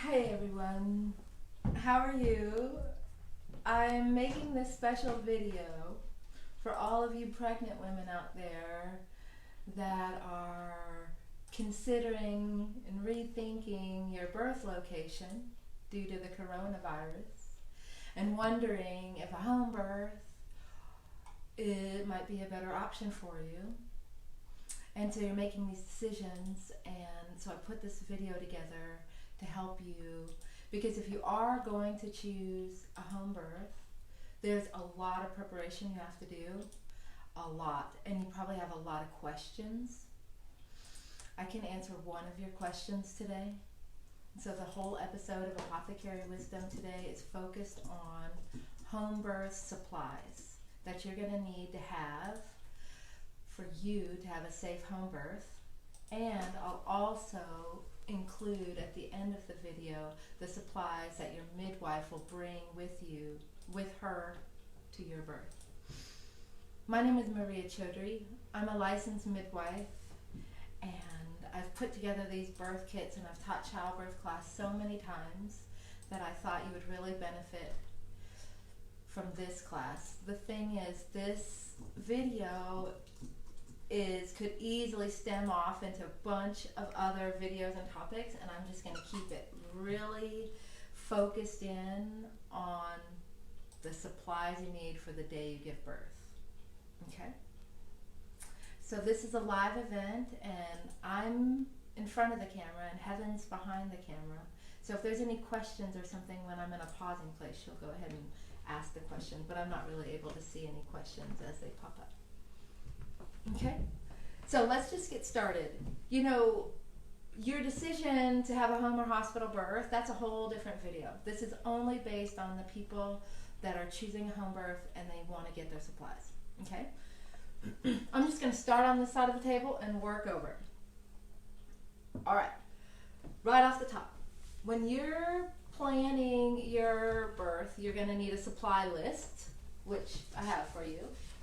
Hey everyone, how are you? I'm making this special video for all of you pregnant women out there that are considering and rethinking your birth location due to the coronavirus and wondering if a home birth it might be a better option for you. And so you're making these decisions, and so I put this video together to help you, because if you are going to choose a home birth, there's a lot of preparation you have to do, a lot, and you probably have a lot of questions. I can answer one of your questions today. So the whole episode of Apothecary Wisdom today is focused on home birth supplies that you're going to need to have for you to have a safe home birth. And I'll also include at the end of the video the supplies that your midwife will bring with her to your birth. My name is Maria Chaudhry. I'm a licensed midwife, and I've put together these birth kits, and I've taught childbirth class so many times that I thought you would really benefit from this class. The thing is, this video could easily stem off into a bunch of other videos and topics, and I'm just going to keep it really focused in on the supplies you need for the day you give birth. Okay? So this is a live event, and I'm in front of the camera, and Heaven's behind the camera. So if there's any questions or something when I'm in a pausing place, she'll go ahead and ask the question, but I'm not really able to see any questions as they pop up. Okay, so let's just get started. You know, your decision to have a home or hospital birth, that's a whole different video. This is only based on the people that are choosing a home birth and they want to get their supplies. Okay, I'm just going to start on this side of the table and work over. All right, right off the top, when you're planning your birth, you're going to need a supply list, which I have for you,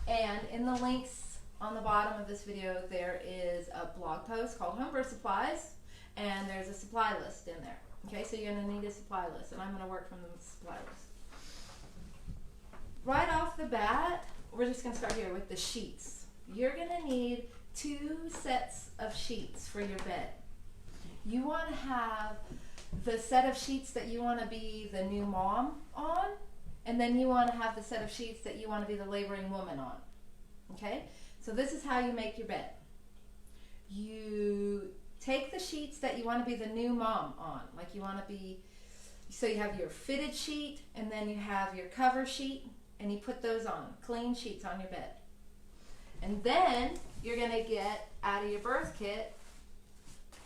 and in the links on the bottom of this video, there is a blog post called Home Birth Supplies, and there's a supply list in there. Okay, so you're going to need a supply list, and I'm going to work from the supply list. Right off the bat, we're just going to start here with the sheets. You're going to need 2 sets of sheets for your bed. You want to have the set of sheets that you want to be the new mom on, and then you want to have the set of sheets that you want to be the laboring woman on. Okay? So this is how you make your bed. You take the sheets that you want to be the new mom on. Like you want to be, so you have your fitted sheet, and then you have your cover sheet, and you put those on, clean sheets on your bed. And then you're going to get out of your birth kit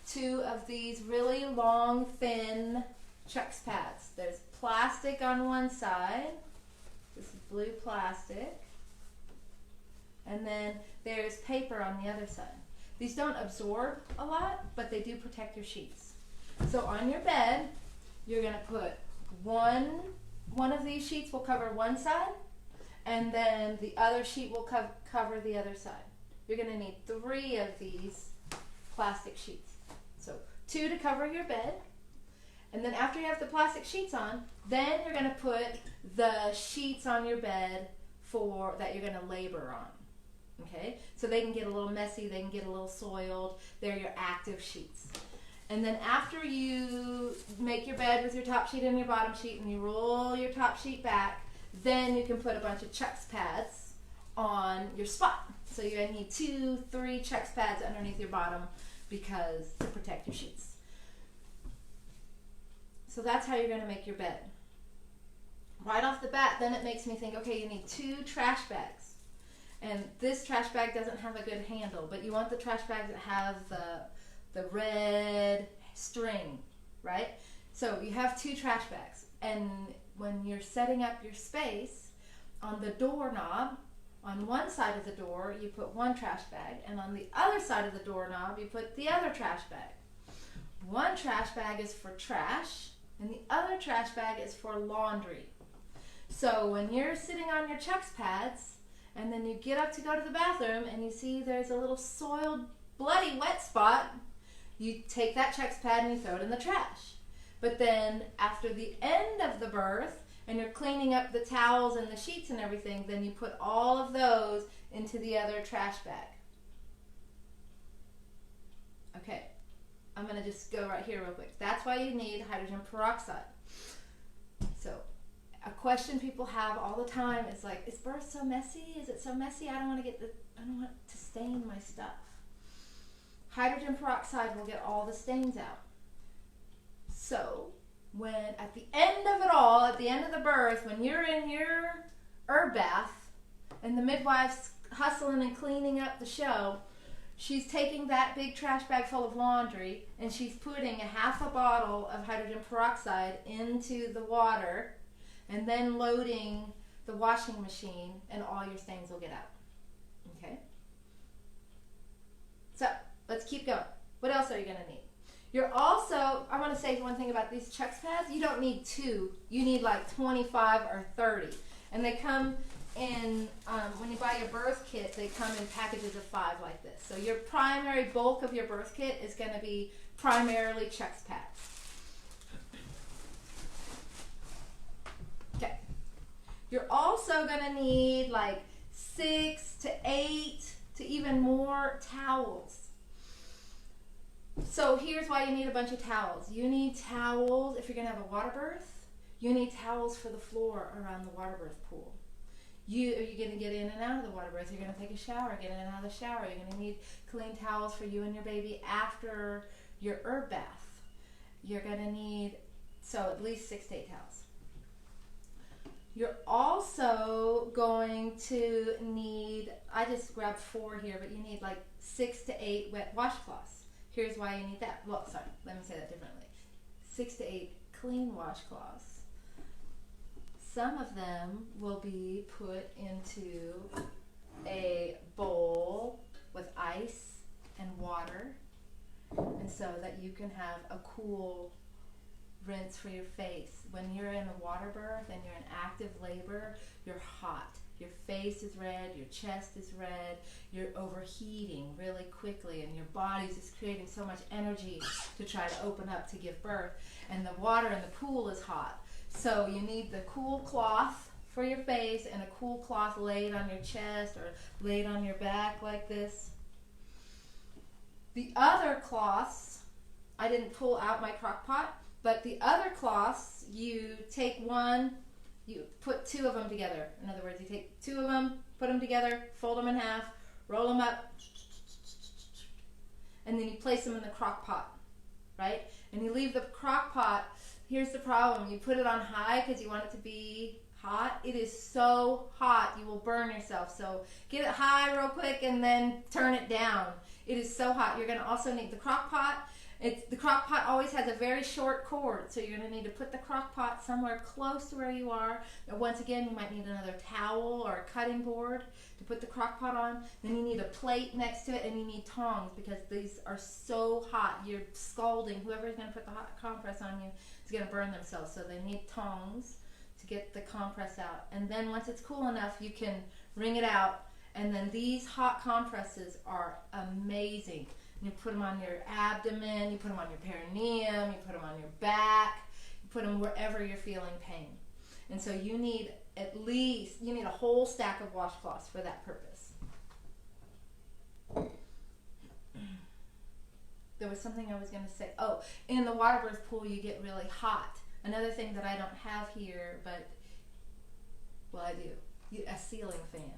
2 of these really long, thin Chucks pads. There's plastic on one side. This is blue plastic. And then there's paper on the other side. These don't absorb a lot, but they do protect your sheets. So on your bed, you're going to put one of these sheets will cover one side, and then the other sheet will cover the other side. You're going to need 3 of these plastic sheets. So 2 to cover your bed, and then after you have the plastic sheets on, then you're going to put the sheets on your bed that you're going to labor on. Okay, so they can get a little messy, they can get a little soiled. They're your active sheets. And then after you make your bed with your top sheet and your bottom sheet, and you roll your top sheet back, then you can put a bunch of Chucks pads on your spot. So you're going to need 2, 3 Chucks pads underneath your bottom to protect your sheets. So that's how you're going to make your bed. Right off the bat, then it makes me think, okay, you need 2 trash bags. And this trash bag doesn't have a good handle, but you want the trash bags that have the red string, right? So you have 2 trash bags, and when you're setting up your space, on the doorknob, on one side of the door, you put 1 trash bag, and on the other side of the doorknob, you put the other trash bag. 1 trash bag is for trash, and the other trash bag is for laundry. So when you're sitting on your Chucks pads, and then you get up to go to the bathroom, and you see there's a little soiled, bloody, wet spot, you take that Chucks pad and you throw it in the trash. But then after the end of the birth, and you're cleaning up the towels and the sheets and everything, then you put all of those into the other trash bag. Okay, I'm going to just go right here real quick. That's why you need hydrogen peroxide. So, a question people have all the time is like, is birth so messy? Is it so messy? I don't want to stain my stuff. Hydrogen peroxide will get all the stains out. So, when at the end of it all, at the end of the birth, when you're in your herb bath and the midwife's hustling and cleaning up the show, she's taking that big trash bag full of laundry and she's putting a half a bottle of hydrogen peroxide into the water and then loading the washing machine, and all your stains will get out. Okay? So, let's keep going. What else are you going to need? You're also, I want to say one thing about these Chucks pads. You don't need 2. You need like 25 or 30. And they come in, when you buy your birth kit, they come in packages of 5 like this. So your primary bulk of your birth kit is going to be primarily Chucks pads. Okay. You're also going to need like 6 to 8 to even more towels. So here's why you need a bunch of towels. You need towels if you're going to have a water birth. You need towels for the floor around the water birth pool. Are you going to get in and out of the water birth? You're going to take a shower, get in and out of the shower. You're going to need clean towels for you and your baby after your herb bath. You're going to need, so at least 6 to 8 towels. You're also going to need, I just grabbed 4 here, but you need like 6 to 8 wet washcloths. Here's why you need that. Well, sorry, let me say that differently. 6 to 8 clean washcloths. Some of them will be put into a bowl with ice and water, and so that you can have a cool rinse for your face. When you're in a water birth and you're in active labor, you're hot. Your face is red, your chest is red, you're overheating really quickly, and your body's just creating so much energy to try to open up to give birth. And the water in the pool is hot. So you need the cool cloth for your face and a cool cloth laid on your chest or laid on your back like this. The other cloths, I didn't pull out my crock pot, but the other cloths, you take one, you put 2 of them together. In other words, you take 2 of them, put them together, fold them in half, roll them up, and then you place them in the crock pot, right? And you leave the crock pot. Here's the problem. You put it on high because you want it to be hot. It is so hot you will burn yourself. So get it high real quick and then turn it down. It is so hot. You're going to also need the crock pot. The crock pot always has a very short cord, so you're going to need to put the crock pot somewhere close to where you are. And once again, you might need another towel or a cutting board to put the crock pot on. Then you need a plate next to it, and you need tongs because these are so hot. You're scalding. Whoever's going to put the hot compress on you is going to burn themselves, so they need tongs to get the compress out. And then once it's cool enough, you can wring it out. And then these hot compresses are amazing. You put them on your abdomen, you put them on your perineum, you put them on your back, you put them wherever you're feeling pain. And so you need a whole stack of washcloths for that purpose. There was something I was going to say. Oh, in the water birth pool you get really hot. Another thing that I don't have here, but, well, I do, a ceiling fan.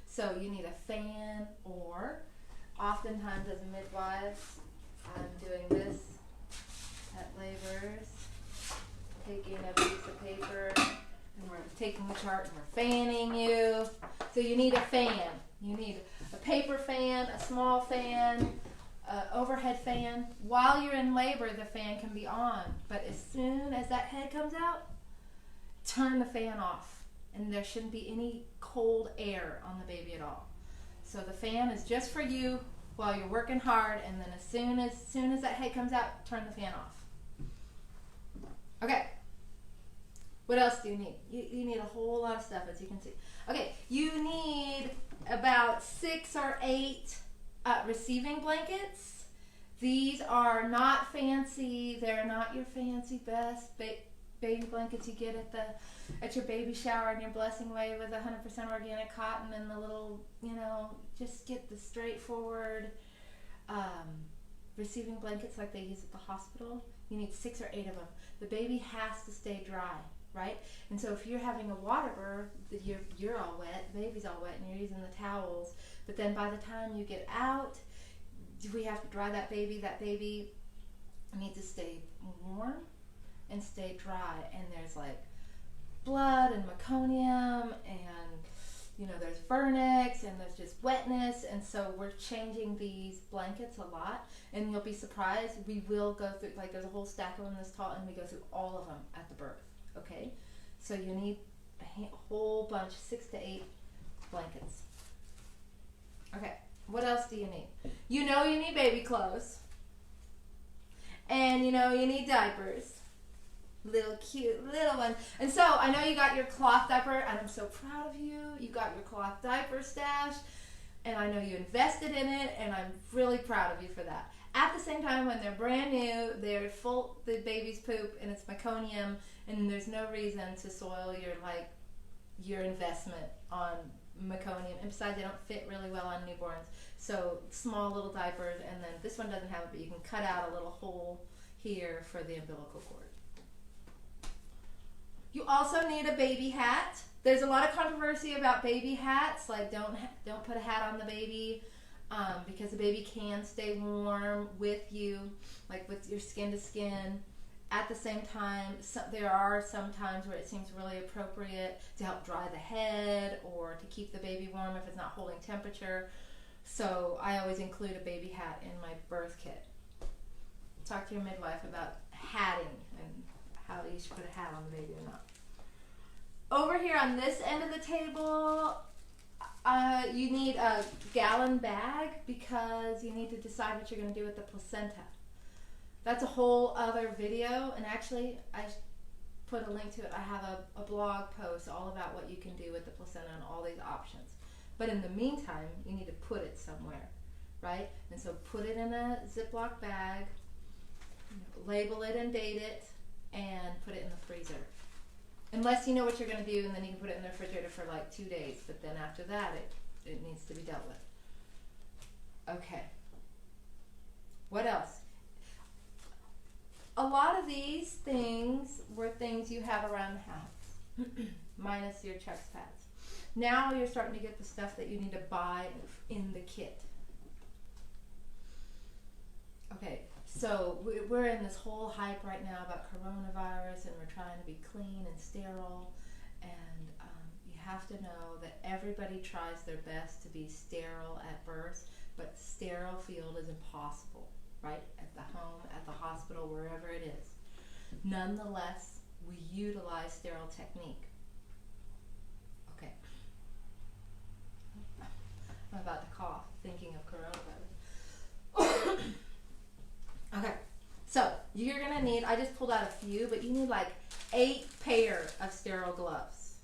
So you need a fan, or oftentimes as midwives, I'm doing this at labors, taking a piece of paper, and we're taking the chart and we're fanning you. So you need a fan. You need a paper fan, a small fan, an overhead fan. While you're in labor, the fan can be on, but as soon as that head comes out, turn the fan off. And there shouldn't be any cold air on the baby at all. So the fan is just for you while you're working hard, and then as soon as that head comes out, turn the fan off. Okay. What else do you need? You need a whole lot of stuff, as you can see. Okay, you need about 6 or 8 receiving blankets. These are not fancy. They're not your fancy best baby blankets you get at your baby shower and your blessing way with 100% organic cotton and the little, just get the straightforward receiving blankets like they use at the hospital. You need 6 or 8 of them. The baby has to stay dry, right? And so if you're having a water birth, you're all wet, the baby's all wet, and you're using the towels. But then by the time you get out, we have to dry that baby. That baby needs to stay warm and stay dry. And there's like blood and meconium and there's vernix and there's just wetness, and so we're changing these blankets a lot, and you'll be surprised. We will go through, like, there's a whole stack of them this tall, and we go through all of them at the birth. Okay, so you need a whole bunch, 6 to 8 blankets. Okay, what else do you need? You need baby clothes, and you need diapers. Little cute little ones. And so I know you got your cloth diaper, and I'm so proud of you. You got your cloth diaper stash, and I know you invested in it, and I'm really proud of you for that. At the same time, when they're brand new, they're full the baby's poop and it's meconium, and there's no reason to soil your investment on meconium. And besides, they don't fit really well on newborns. So small little diapers, and then this one doesn't have it, but you can cut out a little hole here for the umbilical cord. You also need a baby hat. There's a lot of controversy about baby hats. Like, don't put a hat on the baby because the baby can stay warm with you, like with your skin to skin. At the same time, there are some times where it seems really appropriate to help dry the head or to keep the baby warm if it's not holding temperature. So I always include a baby hat in my birth kit. Talk to your midwife about hatting and how you should put a hat on the baby or not. Over here on this end of the table, you need a gallon bag because you need to decide what you're going to do with the placenta. That's a whole other video, and actually I put a link to it. I have a blog post all about what you can do with the placenta and all these options. But in the meantime, you need to put it somewhere, right? And so put it in a Ziploc bag, label it and date it, and put it in the freezer. Unless you know what you're going to do, and then you can put it in the refrigerator for like 2 days. But then after that, it needs to be dealt with. Okay. What else? A lot of these things were things you have around the house, minus your chest pads. Now you're starting to get the stuff that you need to buy in the kit. Okay. So we're in this whole hype right now about coronavirus, and we're trying to be clean and sterile, and you have to know that everybody tries their best to be sterile at birth, but sterile field is impossible, right? At the home, at the hospital, wherever it is. Nonetheless, we utilize sterile technique. Okay. I'm about to cough thinking of coronavirus. Okay, so you're going to need, I just pulled out a few, but you need like 8 pair of sterile gloves,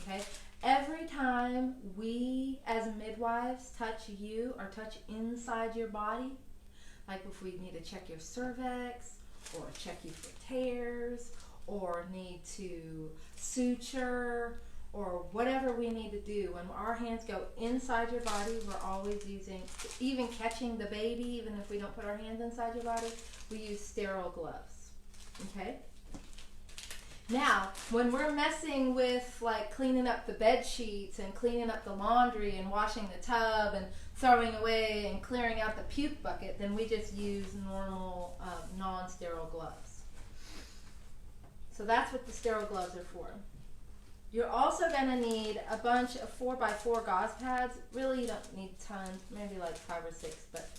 okay? Every time we as midwives touch you or touch inside your body, like if we need to check your cervix or check you for tears or need to suture or whatever we need to do, when our hands go inside your body, we're always using, even catching the baby, even if we don't put our hands inside your body, we use sterile gloves, okay? Now, when we're messing with like cleaning up the bed sheets and cleaning up the laundry and washing the tub and throwing away and clearing out the puke bucket, then we just use normal non-sterile gloves. So that's what the sterile gloves are for. You're also going to need a bunch of 4x4 gauze pads. Really, you don't need tons, maybe like 5 or 6. But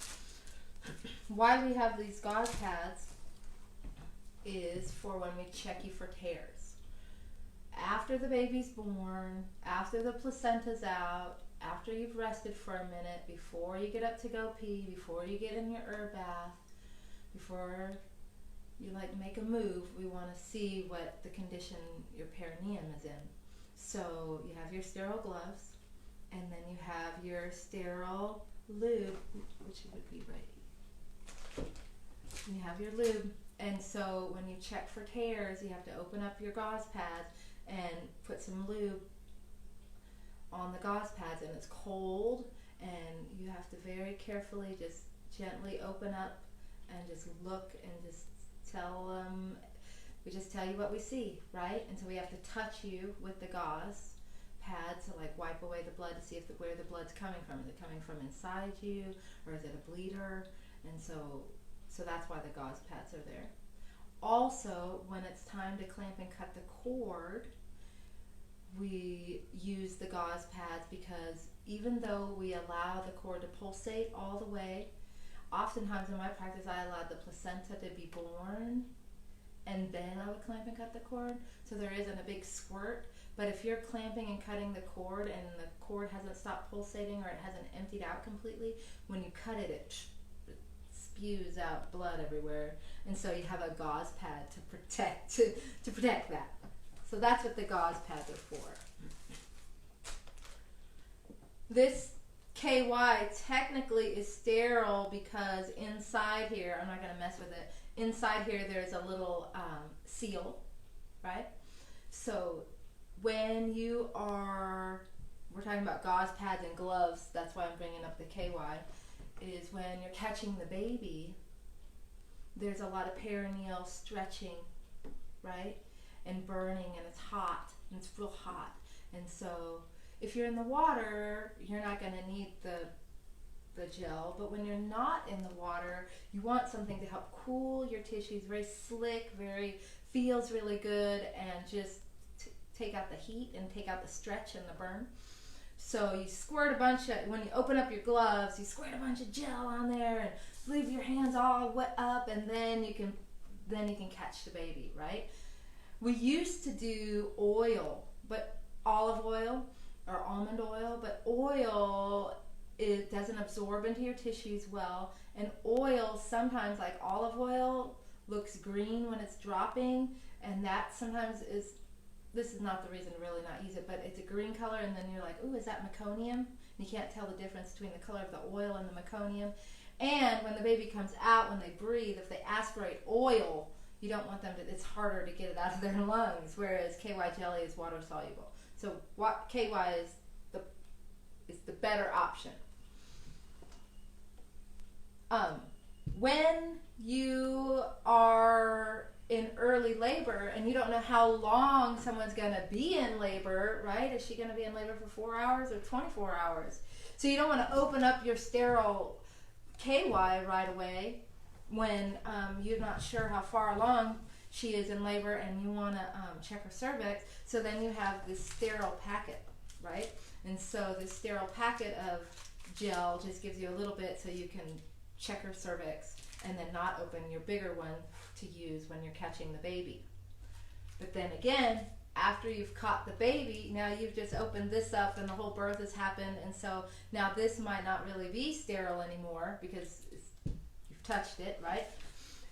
why we have these gauze pads is for when we check you for tears. After the baby's born, after the placenta's out, after you've rested for a minute, before you get up to go pee, before you get in your herb bath, before you make a move, we want to see what the condition your perineum is in. So you have your sterile gloves, and then you have your sterile lube, which would be right You have your lube. And so when you check for tears, you have to open up your gauze pad and put some lube on the gauze pads, and it's cold, and you have to very carefully just gently open up and just look and just tell them, we just tell you what we see, right? And so we have to touch you with the gauze pad to like wipe away the blood to see if where the blood's coming from. Is it coming from inside you, or is it a bleeder? And so that's why the gauze pads are there. Also, when it's time to clamp and cut the cord, we use the gauze pads because even though we allow the cord to pulsate all the way, oftentimes in my practice I allowed the placenta to be born and then I would clamp and cut the cord, so there isn't a big squirt. But if you're clamping and cutting the cord and the cord hasn't stopped pulsating or it hasn't emptied out completely, when you cut it, it spews out blood everywhere, and so you have a gauze pad to protect that. So that's what the gauze pads are for. This KY technically is sterile because inside here, I'm not going to mess with it, inside here there's a little seal, right? So when you are, we're talking about gauze pads and gloves, that's why I'm bringing up the KY, is when you're catching the baby, there's a lot of perineal stretching, right? And burning, and it's hot, and it's real hot. And so if you're in the water, you're not going to need the gel, but when you're not in the water, you want something to help cool your tissues, very slick, feels really good, and just take out the heat and take out the stretch and the burn. So you squirt a bunch of, when you open up your gloves, you squirt a bunch of gel on there and leave your hands all wet up, and then you can catch the baby, right? We used to do oil, but olive oil or almond oil, but oil, it doesn't absorb into your tissues well, and oil sometimes, like olive oil, looks green when it's dropping, and that sometimes is, this is not the reason to really not use it, but it's a green color, and then you're like, ooh, is that meconium? And you can't tell the difference between the color of the oil and the meconium. And when the baby comes out, when they breathe, if they aspirate oil, you don't want them to, it's harder to get it out of their lungs, whereas KY jelly is water soluble. So what KY is the better option. When you are in early labor and you don't know how long someone's going to be in labor, right? Is she going to be in labor for 4 hours or 24 hours? So you don't want to open up your sterile KY right away when you're not sure how far along she is in labor, and you want to check her cervix. So then you have this sterile packet, right? And so this sterile packet of gel just gives you a little bit so you can check her cervix and then not open your bigger one to use when you're catching the baby. But then again, after you've caught the baby, now you've just opened this up and the whole birth has happened, and so now this might not really be sterile anymore because you've touched it, right?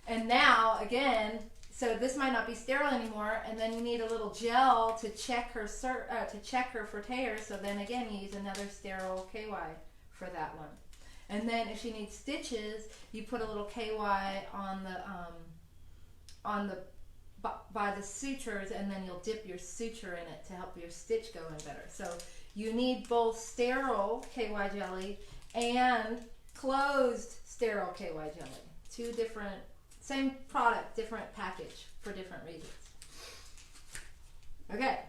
And now again, so this might not be sterile anymore, and then you need a little gel to check her for tears. So then again, you use another sterile KY for that one. And then if she needs stitches, you put a little KY on the by the sutures, and then you'll dip your suture in it to help your stitch go in better. So you need both sterile KY jelly and closed sterile KY jelly. Two different, same product, different package for different reasons. Okay.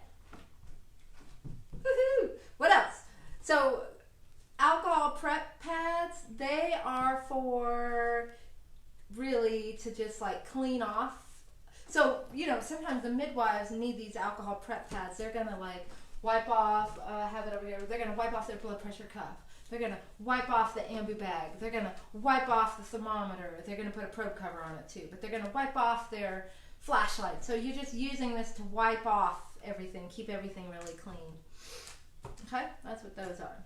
Woohoo! What else? So alcohol prep pads, they are for really to just like clean off. So, you know, sometimes the midwives need these alcohol prep pads. They're going to like wipe off, have it over here, they're going to wipe off their blood pressure cuff. They're going to wipe off the ambu bag. They're going to wipe off the thermometer. They're going to put a probe cover on it too. But they're going to wipe off their flashlight. So you're just using this to wipe off everything, keep everything really clean. Okay, that's what those are.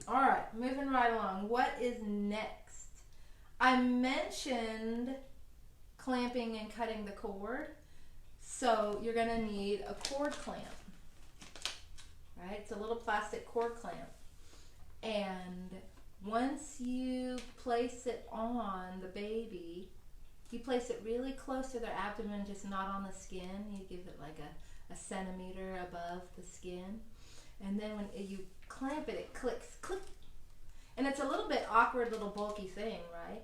All right, moving right along. What is next? I mentioned clamping and cutting the cord. So you're going to need a cord clamp. Right? It's a little plastic cord clamp. And once you place it on the baby, you place it really close to their abdomen, just not on the skin. You give it like a centimeter above the skin. And then when you clamp it, it clicks, click. And it's a little bit awkward, little bulky thing, right?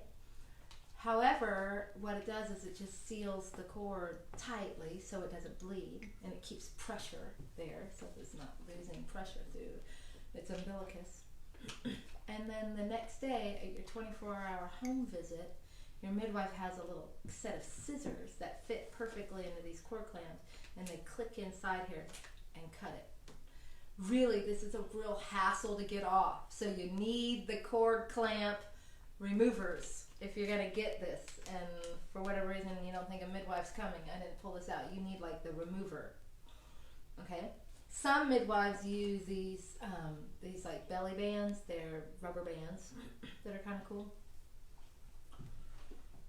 However, what it does is it just seals the cord tightly so it doesn't bleed, and it keeps pressure there so it's not losing pressure through its umbilicus. And then the next day at your 24-hour home visit, your midwife has a little set of scissors that fit perfectly into these cord clamps, and they click inside here and cut it. Really, this is a real hassle to get off, so you need the cord clamp removers if you're going to get this, and for whatever reason you don't think a midwife's coming, I didn't pull this out, you need like the remover. Okay? Some midwives use these like belly bands. They're rubber bands that are kind of cool.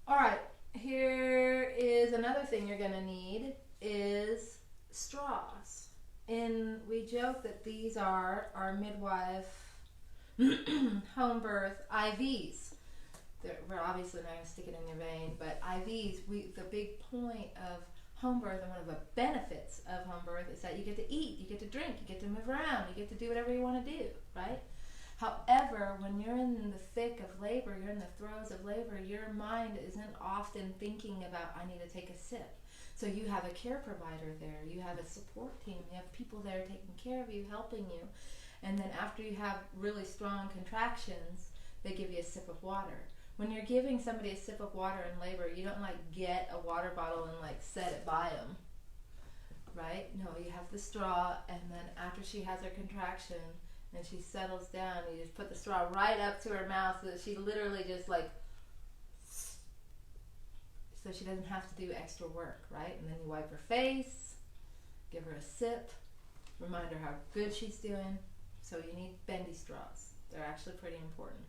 Alright, here is another thing you're going to need is straws. And we joke that these are our midwife home birth IVs. We're obviously not going to stick it in your vein, but IVs, the big point of home birth and one of the benefits of home birth is that you get to eat, you get to drink, you get to move around, you get to do whatever you want to do, right? However, when you're in the thick of labor, you're in the throes of labor, your mind isn't often thinking about, I need to take a sip. So you have a care provider there, you have a support team, you have people there taking care of you, helping you. And then after you have really strong contractions, they give you a sip of water. When you're giving somebody a sip of water in labor, you don't like get a water bottle and like set it by them, right? No, you have the straw, and then after she has her contraction and she settles down, you just put the straw right up to her mouth so that she literally just like, so she doesn't have to do extra work, right? And then you wipe her face, give her a sip, remind her how good she's doing. So you need bendy straws. They're actually pretty important.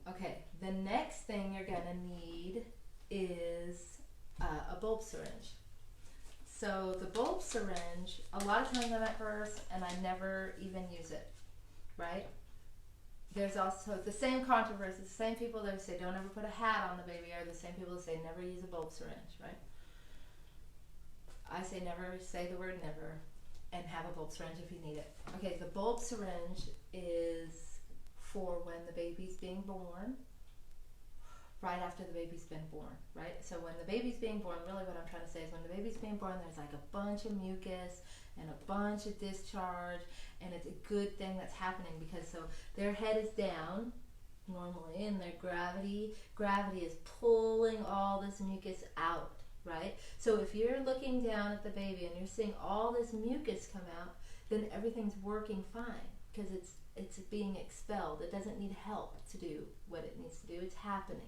Okay, the next thing you're going to need is a bulb syringe. So the bulb syringe, a lot of times I'm at birth and I never even use it, right? There's also the same controversy, the same people that say don't ever put a hat on the baby are the same people that say never use a bulb syringe, right? I say never, say the word never, and have a bulb syringe if you need it. Okay, the bulb syringe is for when the baby's being born, right after the baby's been born, right? So when the baby's being born, really what I'm trying to say is when the baby's being born, there's like a bunch of mucus and a bunch of discharge, and it's a good thing that's happening because so their head is down normally, and their gravity is pulling all this mucus out, right? So if you're looking down at the baby and you're seeing all this mucus come out, then everything's working fine because it's being expelled. It doesn't need help to do what it needs to do. It's happening.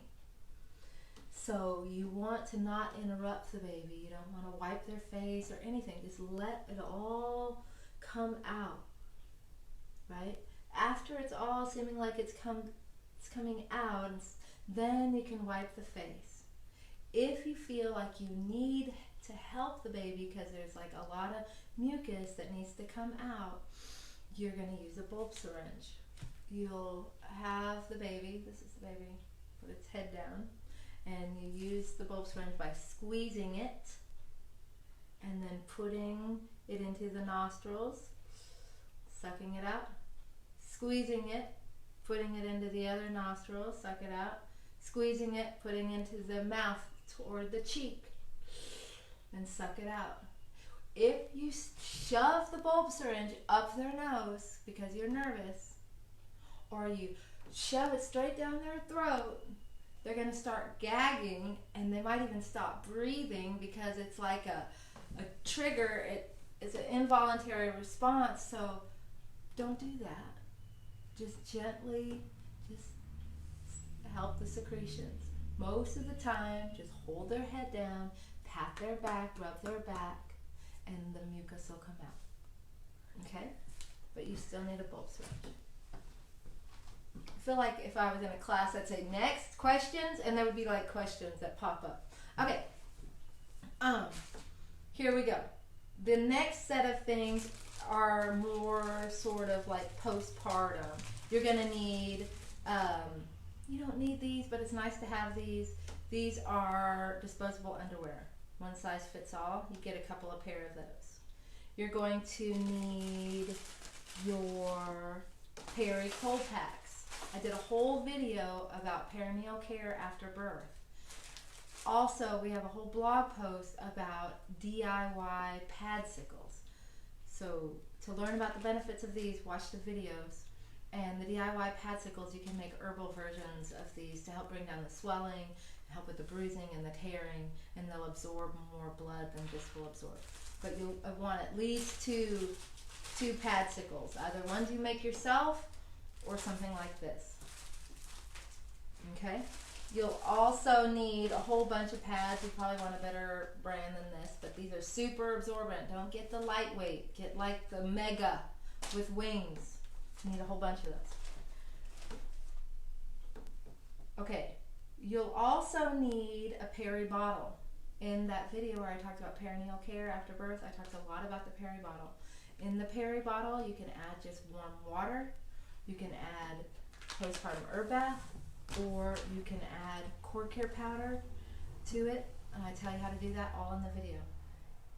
So you want to not interrupt the baby. You don't want to wipe their face or anything. Just let it all come out, right? After it's all seeming like it's coming out, then you can wipe the face. If you feel like you need to help the baby because there's like a lot of mucus that needs to come out, you're going to use a bulb syringe. You'll have the baby, this is the baby, put its head down, and you use the bulb syringe by squeezing it and then putting it into the nostrils, sucking it out, squeezing it, putting it into the other nostril, suck it out, squeezing it, putting it into the mouth toward the cheek, and suck it out. If you shove the bulb syringe up their nose because you're nervous, or you shove it straight down their throat, they're going to start gagging, and they might even stop breathing because it's like a trigger. It's an involuntary response, so don't do that. Just gently just help the secretions. Most of the time, just hold their head down, pat their back, rub their back, and the mucus will come out. Okay? But you still need a bulb syringe. I feel like if I was in a class, I'd say next questions, and there would be like questions that pop up. Okay. Here we go. The next set of things are more sort of like postpartum. You're going to need, you don't need these, but it's nice to have these. These are disposable underwear. One size fits all. You get a couple of pair of those. You're going to need your peri cold packs. I did a whole video about perineal care after birth. Also, we have a whole blog post about DIY padsicles. So to learn about the benefits of these, watch the videos. And the DIY padsicles, you can make herbal versions of these to help bring down the swelling, help with the bruising and the tearing, and they'll absorb more blood than this will absorb. But you'll want at least two padsicles, either ones you make yourself or something like this. Okay? You'll also need a whole bunch of pads. You probably want a better brand than this, but these are super absorbent. Don't get the lightweight. Get like the mega with wings. You need a whole bunch of those. Okay, you'll also need a peri bottle. In that video where I talked about perineal care after birth, I talked a lot about the peri bottle. In the peri bottle, you can add just warm water. You can add postpartum herb bath, or you can add cord care powder to it, and I tell you how to do that all in the video.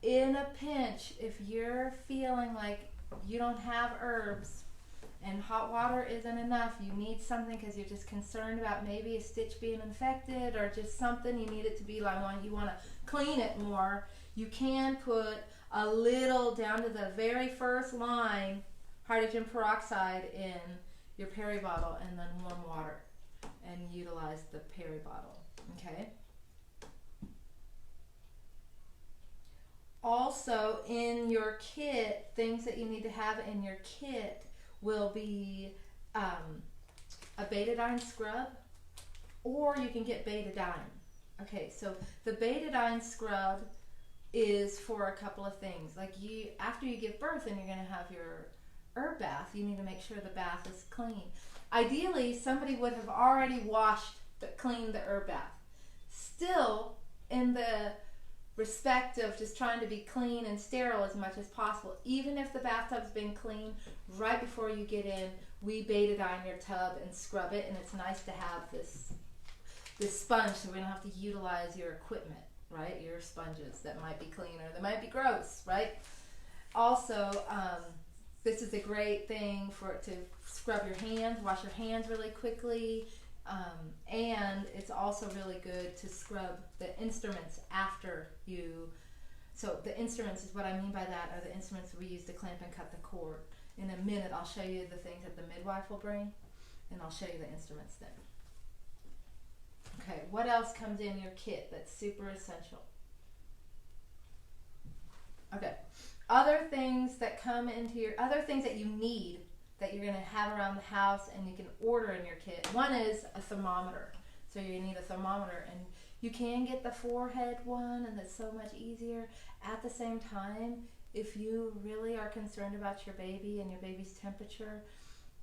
In a pinch, if you're feeling like you don't have herbs and hot water isn't enough, you need something because you're just concerned about maybe a stitch being infected or just something, you need it to be like, you want to clean it more, you can put a little down to the very first line hydrogen peroxide in your peri bottle and then warm water. And utilize the peri bottle, okay? Also, in your kit, things that you need to have in your kit will be a betadine scrub, or you can get betadine. Okay, so the betadine scrub is for a couple of things. Like after you give birth and you're going to have your herb bath, you need to make sure the bath is clean. Ideally, somebody would have already cleaned the herb bath. Still, in the respect of just trying to be clean and sterile as much as possible, even if the bathtub's been clean, right before you get in, we betadine your tub and scrub it, and it's nice to have this sponge so we don't have to utilize your equipment, right? Your sponges that might be clean or they might be gross, right? Also, this is a great thing to scrub your hands, wash your hands really quickly, and it's also really good to scrub the instruments after you. So the instruments is what I mean by that are the instruments we use to clamp and cut the cord. In a minute, I'll show you the things that the midwife will bring, and I'll show you the instruments then. Okay, what else comes in your kit that's super essential? Okay. Other things that come into other things that you need that you're going to have around the house and you can order in your kit. One is a thermometer. So you need a thermometer, and you can get the forehead one, and that's so much easier. At the same time, if you really are concerned about your baby and your baby's temperature,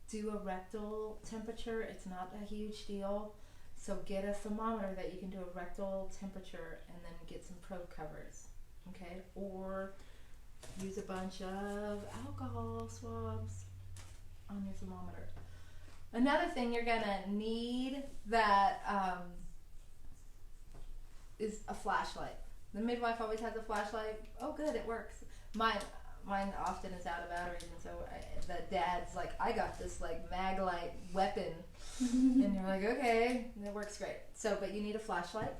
do a rectal temperature. It's not a huge deal. So get a thermometer that you can do a rectal temperature and then get some probe covers. Okay? Or use a bunch of alcohol swabs on your thermometer. Another thing you're going to need that is a flashlight. The midwife always has a flashlight. Oh, good, it works. Mine often is out of batteries, and so the dad's like, I got this like mag light weapon, and you're like, okay, it works great. So, but you need a flashlight.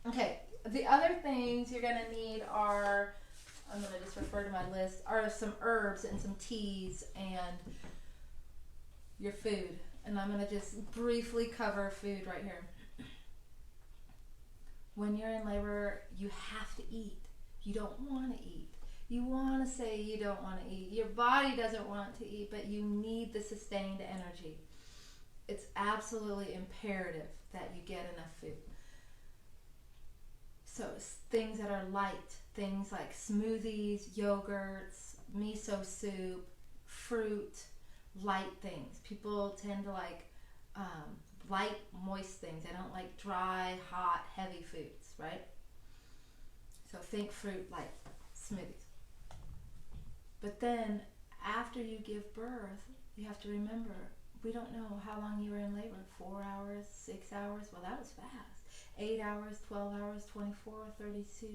Okay, the other things you're gonna need are, I'm gonna just refer to my list, are some herbs and some teas and your food. And I'm gonna just briefly cover food right here. When you're in labor, you have to eat. You don't want to eat. You want to say you don't want to eat. Your body doesn't want to eat, but you need the sustained energy. It's absolutely imperative that you get enough food. So things that are light, things like smoothies, yogurts, miso soup, fruit, light things. People tend to like light, moist things. They don't like dry, hot, heavy foods, right? So think fruit, like smoothies. But then after you give birth, you have to remember, we don't know how long you were in labor. 4 hours, 6 hours, well, that was fast. 8 hours, 12 hours, 24, 32,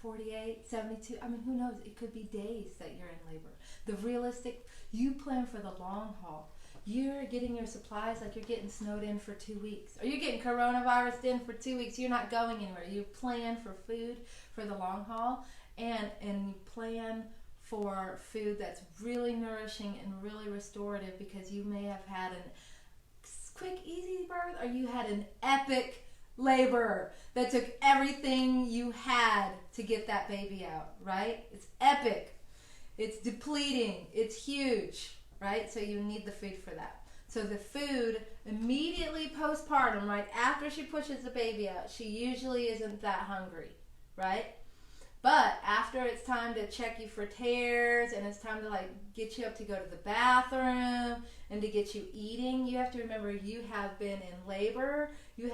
48, 72. I mean, who knows? It could be days that you're in labor. The realistic, you plan for the long haul. You're getting your supplies like you're getting snowed in for 2 weeks. Or you're getting coronavirus in for 2 weeks. You're not going anywhere. You plan for food for the long haul, and you plan for food that's really nourishing and really restorative, because you may have had a quick, easy birth, or you had an epic labor that took everything you had to get that baby out, right? It's epic. It's depleting. It's huge, right? So you need the food for that. So the food immediately postpartum, right after she pushes the baby out, she usually isn't that hungry, right? But after it's time to check you for tears, and it's time to like get you up to go to the bathroom and to get you eating, you have to remember you have been in labor. You've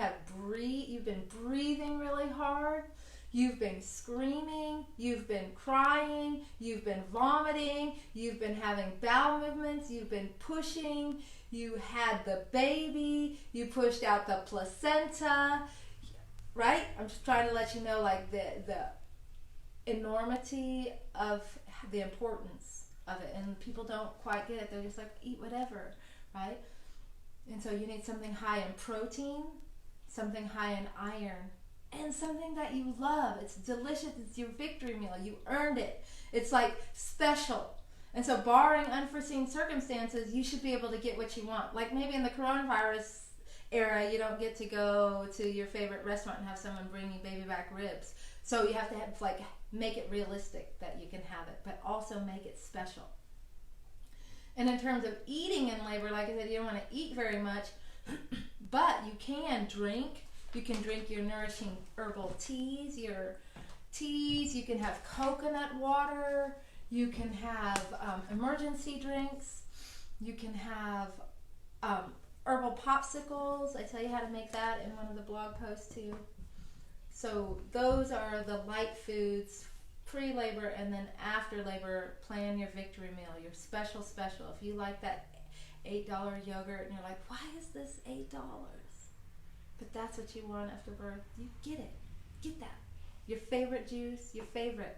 been breathing really hard. You've been screaming. You've been crying. You've been vomiting. You've been having bowel movements. You've been pushing. You had the baby. You pushed out the placenta, right? I'm just trying to let you know like the enormity of the importance of it, and people don't quite get it. They're just like, eat whatever, right? And so you need something high in protein, something high in iron, and something that you love. It's delicious. It's your victory meal. You earned it. It's like special. And so barring unforeseen circumstances, you should be able to get what you want. Like maybe in the coronavirus era, you don't get to go to your favorite restaurant and have someone bring you baby back ribs. So you have to have, like, make it realistic that you can have it, but also make it special. And in terms of eating in labor, like I said, you don't want to eat very much, but you can drink. You can drink your nourishing herbal teas, you can have coconut water, you can have emergency drinks, you can have herbal popsicles. I tell you how to make that in one of the blog posts too. So those are the light foods pre-labor, and then after labor, plan your victory meal, your special. If you like that $8 yogurt and you're like, why is this $8? But that's what you want after birth. You get it. Get that. Your favorite juice, your favorite,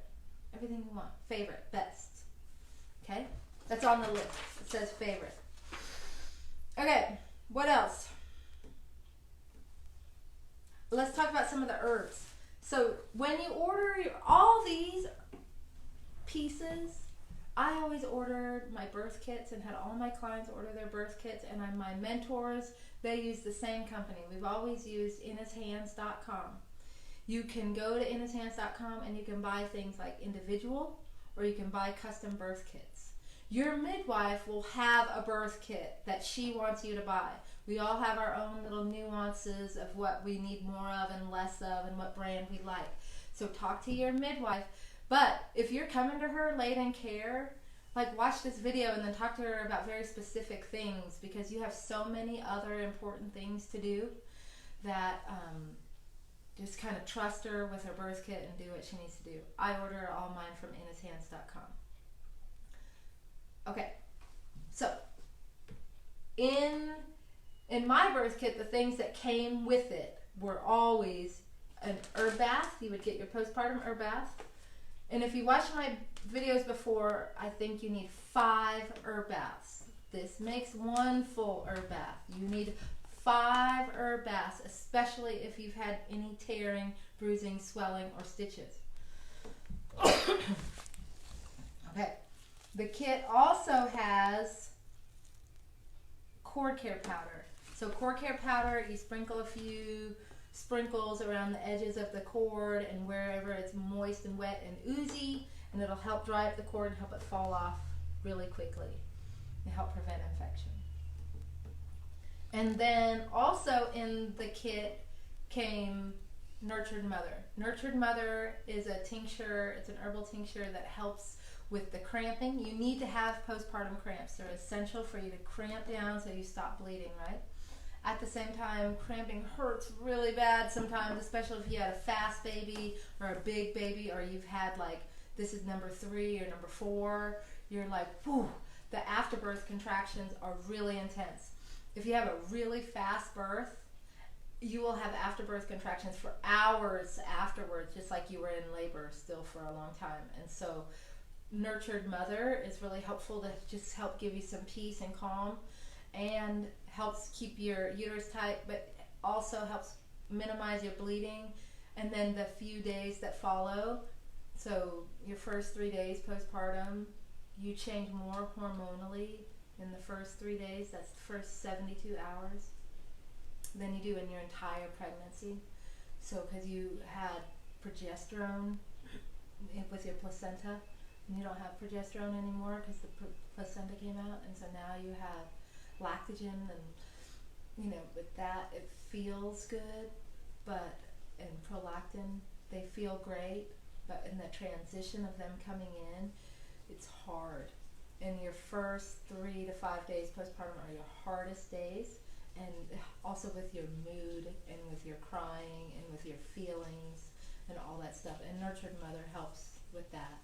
everything you want. Favorite, best. Okay? That's on the list. It says favorite. Okay, what else? Let's talk about some of the herbs. So when you order all these pieces, I always ordered my birth kits and had all my clients order their birth kits, and my mentors, they use the same company. We've always used inhishands.com. You can go to inhishands.com and you can buy things like individual, or you can buy custom birth kits. Your midwife will have a birth kit that she wants you to buy. We all have our own little nuances of what we need more of and less of, and what brand we like. So talk to your midwife. But if you're coming to her late in care, like watch this video and then talk to her about very specific things, because you have so many other important things to do that just kind of trust her with her birth kit and do what she needs to do. I order all mine from inhishands.com. Okay, so in my birth kit, the things that came with it were always an herb bath. You would get your postpartum herb bath. And if you watched my videos before, I think you need 5 herb baths. This makes 1 full herb bath. You need 5 herb baths, especially if you've had any tearing, bruising, swelling, or stitches. Okay. The kit also has cord care powder. So cord care powder, you sprinkle a few sprinkles around the edges of the cord and wherever it's moist and wet and oozy, and it'll help dry up the cord and help it fall off really quickly and help prevent infection. And then also in the kit came Nurtured Mother. Nurtured Mother is a tincture, it's an herbal tincture that helps with the cramping. You need to have postpartum cramps. They're essential for you to cramp down so you stop bleeding, right? At the same time, cramping hurts really bad sometimes, especially if you had a fast baby or a big baby, or you've had like this is number 3 or number 4, you're like, whew, the afterbirth contractions are really intense. If you have a really fast birth, you will have afterbirth contractions for hours afterwards, just like you were in labor still for a long time. And so nurtured mother is really helpful to just help give you some peace and calm, and helps keep your uterus tight, but also helps minimize your bleeding. And then the few days that follow, so your first 3 days postpartum, you change more hormonally in the first 3 days. That's the first 72 hours than you do in your entire pregnancy. So because you had progesterone with your placenta, and you don't have progesterone anymore because the placenta came out, and so now you have lactogen, and with that it feels good, but and prolactin, they feel great, but in the transition of them coming in, it's hard. And your first 3 to 5 days postpartum are your hardest days, and also with your mood and with your crying and with your feelings and all that stuff. And Nurtured Mother helps with that.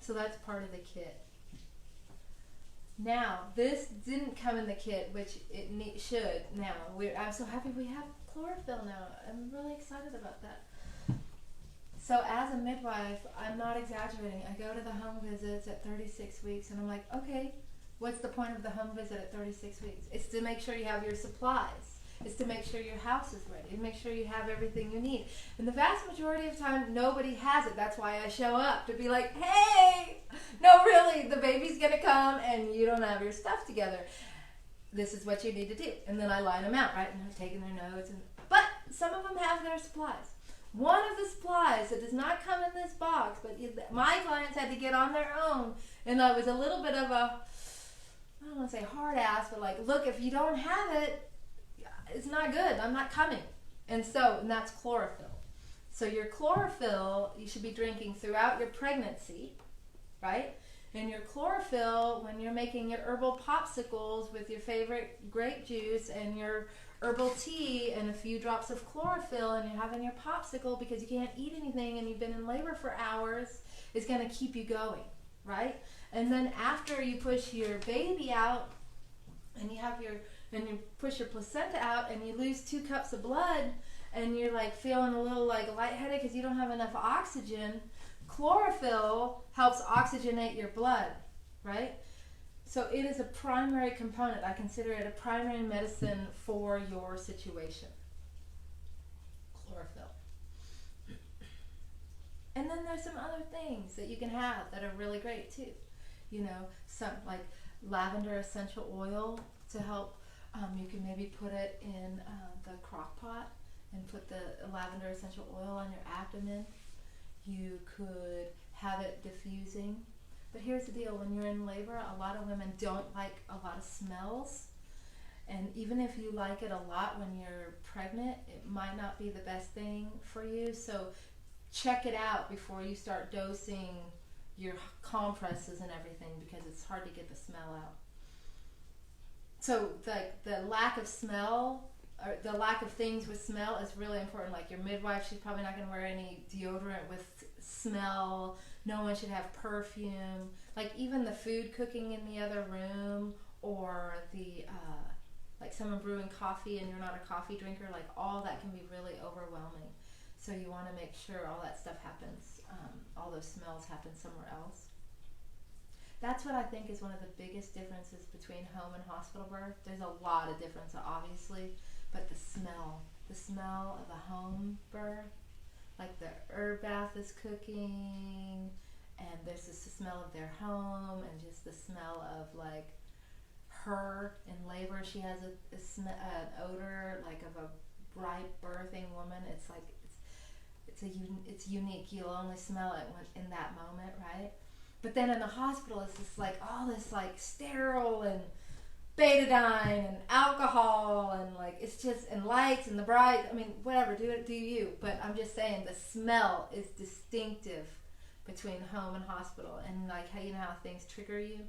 So that's part of the kit. Now, this didn't come in the kit, which it should now. I'm so happy we have chlorophyll now. I'm really excited about that. So as a midwife, I'm not exaggerating. I go to the home visits at 36 weeks, and I'm like, okay, what's the point of the home visit at 36 weeks? It's to make sure you have your supplies. It's to make sure your house is ready, to make sure you have everything you need. And the vast majority of time, nobody has it. That's why I show up, to be like, hey, no, really, the baby's going to come and you don't have your stuff together. This is what you need to do. And then I line them out, right? And I'm taking their notes. But some of them have their supplies. One of the supplies that does not come in this box, but my clients had to get on their own, and I was a little bit of a, I don't want to say hard ass, but like, look, if you don't have it, it's not good. I'm not coming. And that's chlorophyll. So your chlorophyll, you should be drinking throughout your pregnancy, right? And your chlorophyll, when you're making your herbal popsicles with your favorite grape juice and your herbal tea and a few drops of chlorophyll, and you're having your popsicle because you can't eat anything and you've been in labor for hours, is going to keep you going, right? And then after you push your baby out and you push your placenta out and you lose 2 cups of blood and you're like feeling a little like lightheaded because you don't have enough oxygen, chlorophyll helps oxygenate your blood, right? So it is a primary component. I consider it a primary medicine for your situation. Chlorophyll. And then there's some other things that you can have that are really great too. Some like lavender essential oil to help. You can maybe put it in the crock pot and put the lavender essential oil on your abdomen. You could have it diffusing. But here's the deal, when you're in labor, a lot of women don't like a lot of smells. And even if you like it a lot when you're pregnant, it might not be the best thing for you. So check it out before you start dosing your compresses and everything, because it's hard to get the smell out. So the lack of smell, or the lack of things with smell, is really important. Like your midwife, she's probably not going to wear any deodorant with smell. No one should have perfume. Like even the food cooking in the other room, or the like someone brewing coffee and you're not a coffee drinker, like all that can be really overwhelming. So you want to make sure all that stuff happens, all those smells happen somewhere else. That's what I think is one of the biggest differences between home and hospital birth. There's a lot of difference, obviously, but the smell of a home birth, like the herb bath is cooking, and there's just the smell of their home, and just the smell of like her in labor. She has an odor like of a bright birthing woman. It's like it's unique. You'll only smell it in that moment, right? But then in the hospital, it's just like all this like sterile and betadine and alcohol and like it's just, and lights and the bright. I mean, whatever, do you? But I'm just saying the smell is distinctive between home and hospital, and like how things trigger you,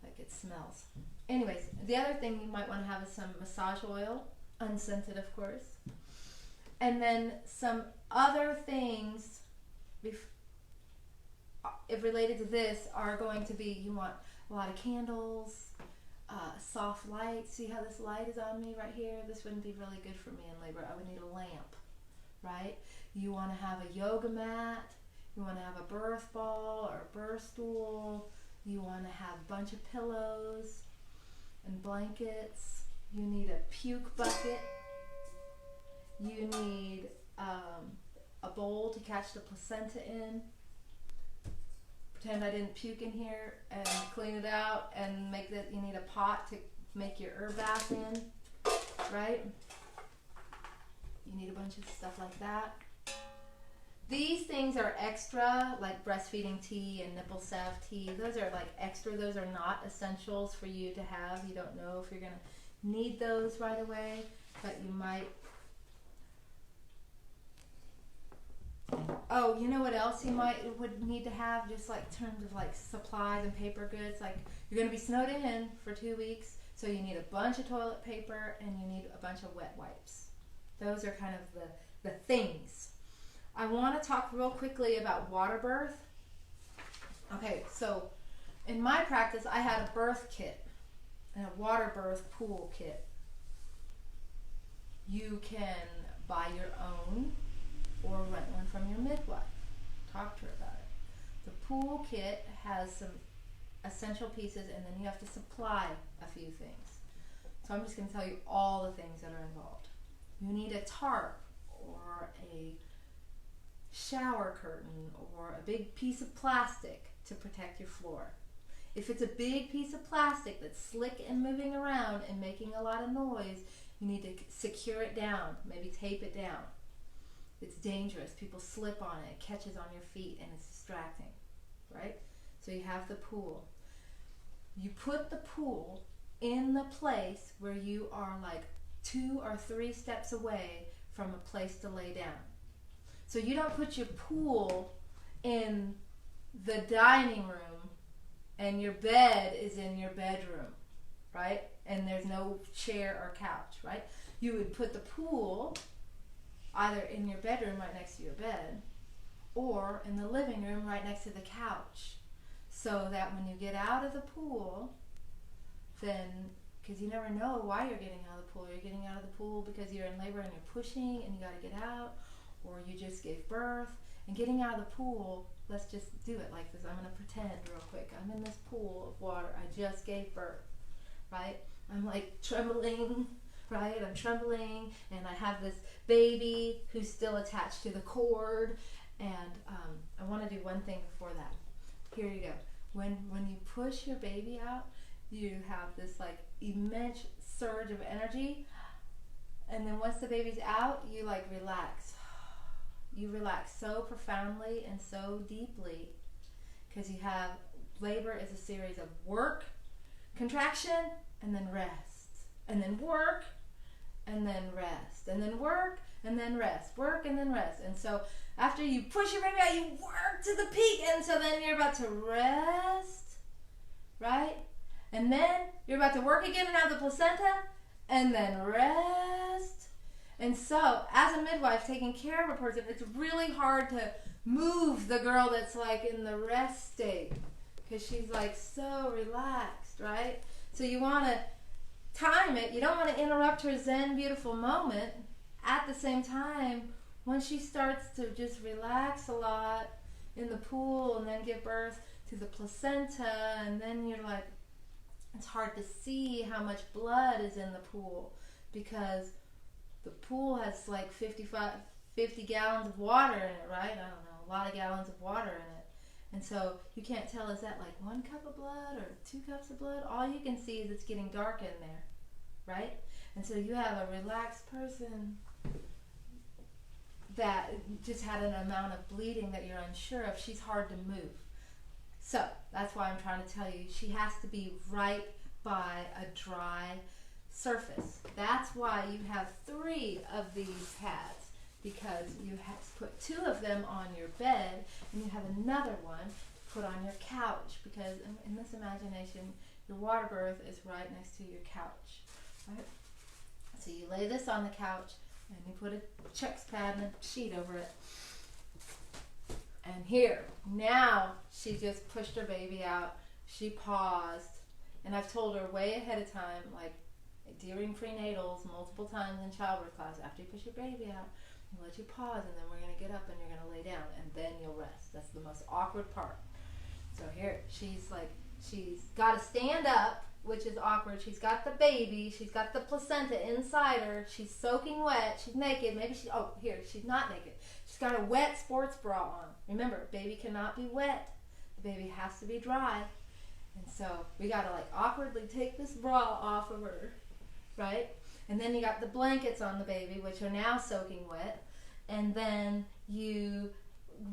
like it smells. Anyways, the other thing you might want to have is some massage oil, unscented of course, and then some other things if related to this, are going to be, you want a lot of candles, soft light. See how this light is on me right here? This wouldn't be really good for me in labor. I would need a lamp, right? You want to have a yoga mat. You want to have a birth ball or a birth stool. You want to have a bunch of pillows and blankets. You need a puke bucket. You need a bowl to catch the placenta in. Pretend I didn't puke in here, and clean it out, and make that. You need a pot to make your herb bath in, right? You need a bunch of stuff like that. These things are extra, like breastfeeding tea and nipple salve tea. Those are like extra. Those are not essentials for you to have. You don't know if you're going to need those right away, but you might. Oh, you know what else you would need to have, just like in terms of like supplies and paper goods? Like, you're going to be snowed in for 2 weeks, so you need a bunch of toilet paper and you need a bunch of wet wipes. Those are kind of the things. I want to talk real quickly about water birth. Okay, so in my practice, I had a birth kit and a water birth pool kit. You can buy your own or rent one from your midwife. Talk to her about it. The pool kit has some essential pieces, and then you have to supply a few things. So I'm just going to tell you all the things that are involved. You need a tarp or a shower curtain or a big piece of plastic to protect your floor. If it's a big piece of plastic that's slick and moving around and making a lot of noise, you need to secure it down, maybe tape it down. It's dangerous. People slip on it, it catches on your feet, and it's distracting, right? So you have the pool. You put the pool in the place where you are like 2 or 3 steps away from a place to lay down. So you don't put your pool in the dining room and your bed is in your bedroom, right? And there's no chair or couch, right? You would put the pool either in your bedroom right next to your bed or in the living room right next to the couch, so that when you get out of the pool, then, because you never know why you're getting out of the pool. You're getting out of the pool because you're in labor and you're pushing and you got to get out, or you just gave birth. And getting out of the pool, let's just do it like this. I'm going to pretend real quick. I'm in this pool of water. I just gave birth, right? I'm like trembling, right? I'm trembling, and I have this baby who's still attached to the cord. And I want to do one thing before that. Here you go. When you push your baby out, you have this like immense surge of energy, and then once the baby's out, you like relax. You relax so profoundly and so deeply, because you have labor is a series of work, contraction, and then rest, and then work, and then rest, and then work, and then rest, work, and then rest. And so after you push your baby out, you work to the peak, and so then you're about to rest, right? And then you're about to work again and have the placenta, and then rest. And so, as a midwife taking care of a person, it's really hard to move the girl that's like in the rest state, because she's like so relaxed, right? So you want to time it. You don't want to interrupt her Zen beautiful moment. At the same time, when she starts to just relax a lot in the pool and then give birth to the placenta, and then you're like, it's hard to see how much blood is in the pool, because the pool has like 50 gallons of water in it, right? I don't know, a lot of gallons of water in it. And so you can't tell, is that like 1 cup of blood or 2 cups of blood? All you can see is it's getting dark in there, right? And so you have a relaxed person that just had an amount of bleeding that you're unsure of. She's hard to move. So that's why I'm trying to tell you, she has to be right by a dry surface. That's why you have 3 of these pads, because you have to put 2 of them on your bed, and you have another one to put on your couch, because in this imagination, your water birth is right next to your couch, right? So you lay this on the couch, and you put a Chex pad and a sheet over it. And here, now she just pushed her baby out. She paused. And I've told her way ahead of time, like during prenatals, multiple times in childbirth class, after you push your baby out, we'll let you pause, and then we're going to get up and you're going to lay down, and then you'll rest. That's the most awkward part. So here, she's got to stand up, which is awkward. She's got the baby. She's got the placenta inside her. She's soaking wet. She's naked. Maybe she's not naked. She's got a wet sports bra on. Remember, baby cannot be wet. The baby has to be dry. And so we got to like awkwardly take this bra off of her, right? And then you got the blankets on the baby, which are now soaking wet. And then you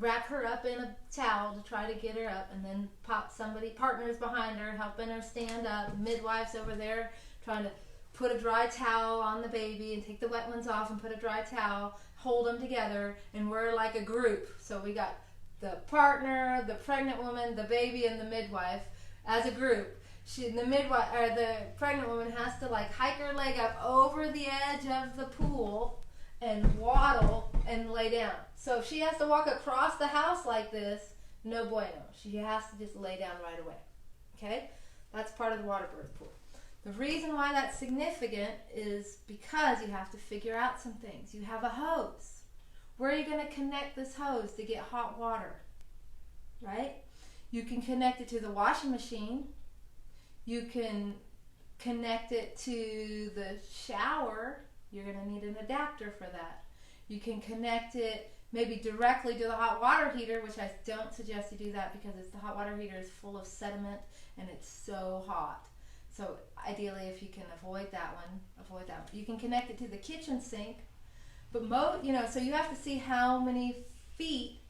wrap her up in a towel to try to get her up, and then partners behind her, helping her stand up. Midwife's over there trying to put a dry towel on the baby and take the wet ones off and put a dry towel, hold them together, and we're like a group. So we got the partner, the pregnant woman, the baby, and the midwife as a group. The pregnant woman has to like hike her leg up over the edge of the pool and waddle and lay down. So if she has to walk across the house like this, no bueno. She has to just lay down right away. Okay? That's part of the water birth pool. The reason why that's significant is because you have to figure out some things. You have a hose. Where are you going to connect this hose to get hot water? Right? You can connect it to the washing machine. You can connect it to the shower. You're going to need an adapter for that. You can connect it maybe directly to the hot water heater, which I don't suggest you do that because the hot water heater is full of sediment and it's so hot. So ideally, if you can avoid that one, avoid that one. You can connect it to the kitchen sink, but so you have to see how many feet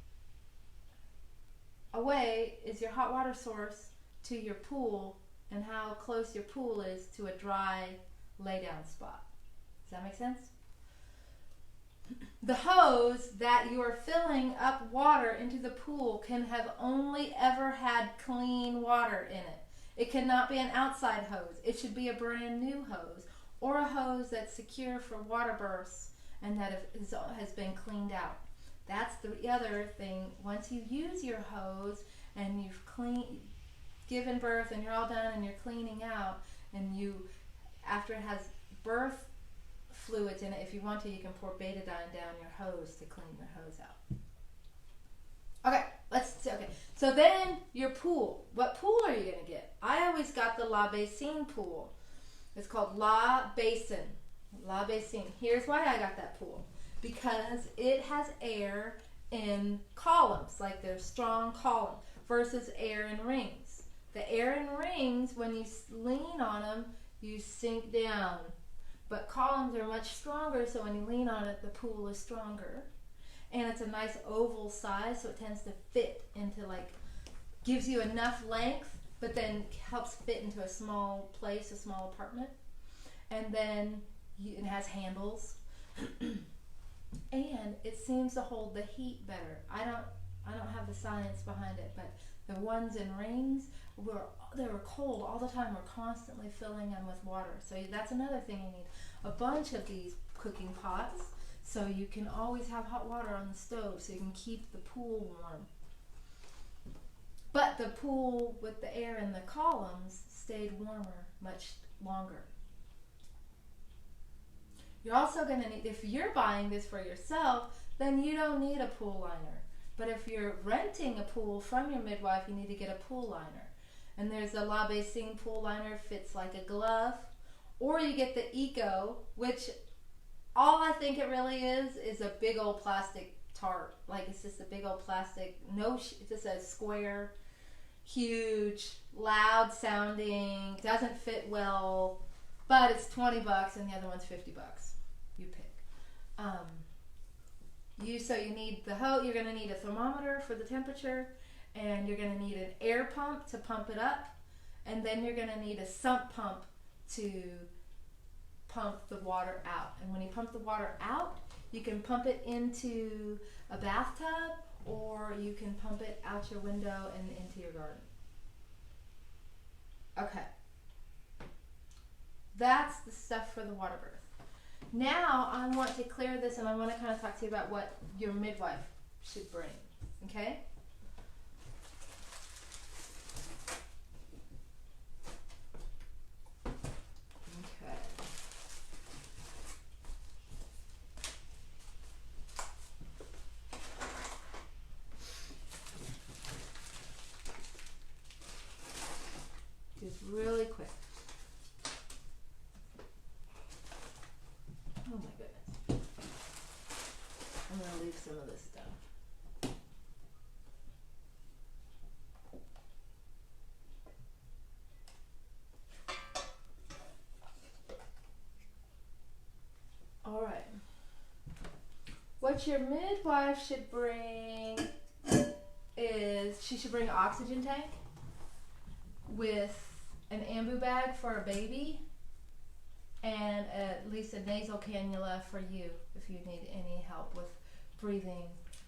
away is your hot water source to your pool and how close your pool is to a dry lay down spot. Does that make sense? The hose that you are filling up water into the pool can have only ever had clean water in it. It cannot be an outside hose. It should be a brand new hose or a hose that's secure for water births and that has been cleaned out. That's the other thing. Once you use your hose and you've given birth and you're all done and you're cleaning out, and after it has birth fluids in it, if you want to, you can pour betadine down your hose to clean your hose out. Okay, so then your pool. What pool are you going to get? I always got the La Bassine pool. It's called La Bassine. La Bassine. Here's why I got that pool. Because it has air in columns, like there's strong columns, versus air in rings. The air in rings, when you lean on them, you sink down. But columns are much stronger, so when you lean on it, the pool is stronger. And it's a nice oval size, so it tends to fit into gives you enough length, but then helps fit into a small place, a small apartment. And then it has handles. And it seems to hold the heat better. I don't have the science behind it, but the ones in rings they were cold all the time. We're constantly filling them with water. So that's another thing you need. A bunch of these cooking pots so you can always have hot water on the stove so you can keep the pool warm. But the pool with the air in the columns stayed warmer much longer. You're also going to need, if you're buying this for yourself, then you don't need a pool liner. But if you're renting a pool from your midwife, you need to get a pool liner. And there's a La Bassine pool liner, fits like a glove. Or you get the Eco, which all I think it really is a big old plastic tarp. It's just a big old plastic, it's just a square, huge, loud sounding, doesn't fit well, but it's $20 and the other one's $50. You pick. So you need the hose. You're going to need a thermometer for the temperature, and you're going to need an air pump to pump it up, and then you're going to need a sump pump to pump the water out. And when you pump the water out, you can pump it into a bathtub, or you can pump it out your window and into your garden. Okay. That's the stuff for the water birth. Now I want to clear this, and I want to kind of talk to you about what your midwife should bring. Okay? I'm going to leave some of this stuff. All right. What your midwife should bring is she should bring an oxygen tank with an ambu bag for a baby and at least a nasal cannula for you if you need any help with breathing,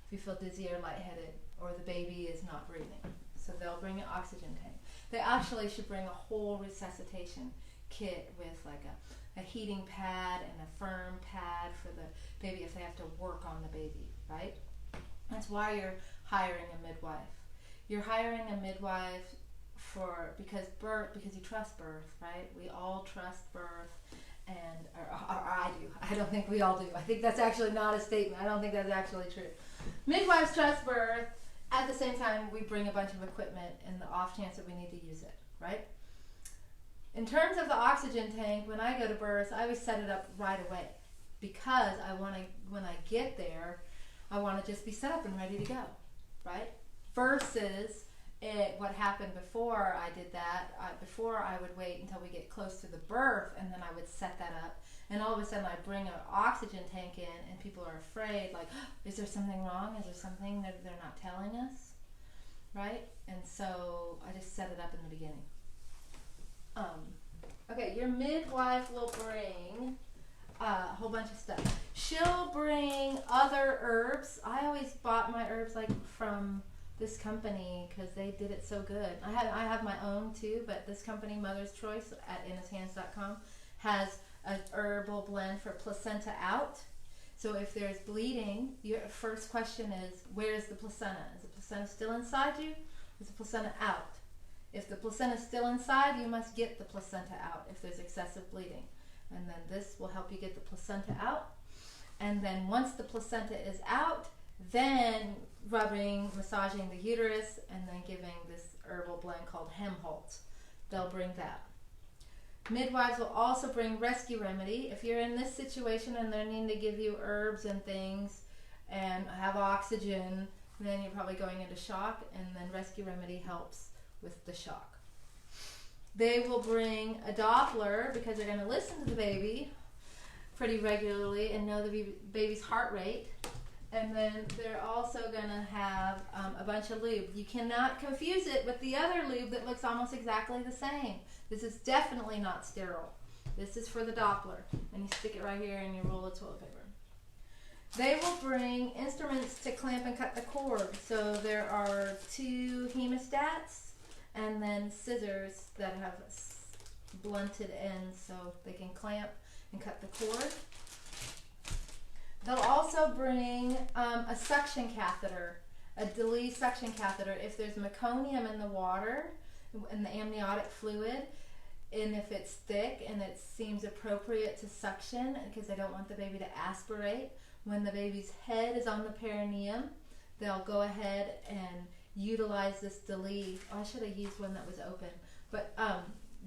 if you feel dizzy or lightheaded or the baby is not breathing. So they'll bring an oxygen tank. They actually should bring a whole resuscitation kit with like a heating pad and a firm pad for the baby if they have to work on the baby, right? That's why you're hiring a midwife. You're hiring a midwife because you trust birth, right? We all trust birth, and or I do. I don't think we all do. I think that's actually not a statement. I don't think that's actually true. Midwives trust birth. At the same time, we bring a bunch of equipment in the off chance that we need to use it, right? In terms of the oxygen tank, when I go to birth, I always set it up right away because I want to, when I get there, I want to just be set up and ready to go, right? Versus what happened before I did that, before I would wait until we get close to the birth and then I would set that up. And all of a sudden I bring an oxygen tank in and people are afraid, like, oh, is there something wrong? Is there something that they're not telling us, right? And so I just set it up in the beginning. Okay, your midwife will bring a whole bunch of stuff. She'll bring other herbs. I always bought my herbs like from this company because they did it so good. I have my own too, but this company, Mother's Choice at innishands.com, has a herbal blend for placenta out. So if there's bleeding, your first question is, where's the placenta? Is the placenta still inside you? Is the placenta out? If the placenta is still inside, you must get the placenta out if there's excessive bleeding. And then this will help you get the placenta out. And then once the placenta is out, then rubbing, massaging the uterus, and then giving this herbal blend called Helmholtz. They'll bring that. Midwives will also bring rescue remedy. If you're in this situation and they're needing to give you herbs and things and have oxygen, then you're probably going into shock, and then rescue remedy helps with the shock. They will bring a Doppler because they're going to listen to the baby pretty regularly and know the baby's heart rate. And then they're also going to have a bunch of lube. You cannot confuse it with the other lube that looks almost exactly the same. This is definitely not sterile. This is for the Doppler. And you stick it right here and you roll the toilet paper. They will bring instruments to clamp and cut the cord. So there are 2 hemostats and then scissors that have blunted ends so they can clamp and cut the cord. They'll also bring a suction catheter, a DeLee suction catheter. If there's meconium in the water, in the amniotic fluid, and if it's thick and it seems appropriate to suction, because they don't want the baby to aspirate, when the baby's head is on the perineum, they'll go ahead and utilize this DeLee. Oh, I should have used one that was open. But